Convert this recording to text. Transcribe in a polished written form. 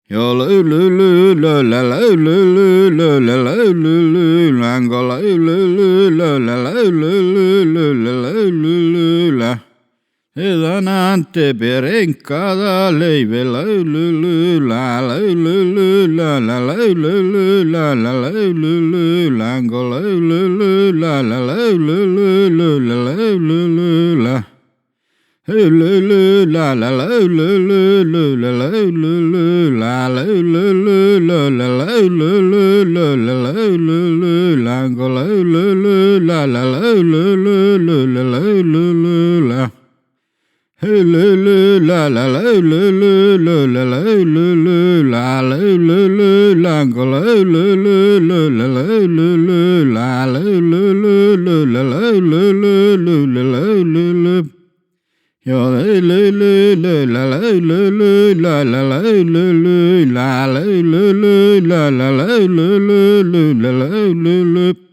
Yo lu lu lu la la la lu lu la la la lu lu Angola lu lu la la la lu lu la la la lu lu la Edanante perencada leive la lu lu la la lu lu la la la lu lu la la la lu lu Angola lu lu la la la lu lu la la la lu lu la la la la la la la Yo lu lu lu la la lu lu la la la lu lu la la lu lu la la la lu lu la la lu lu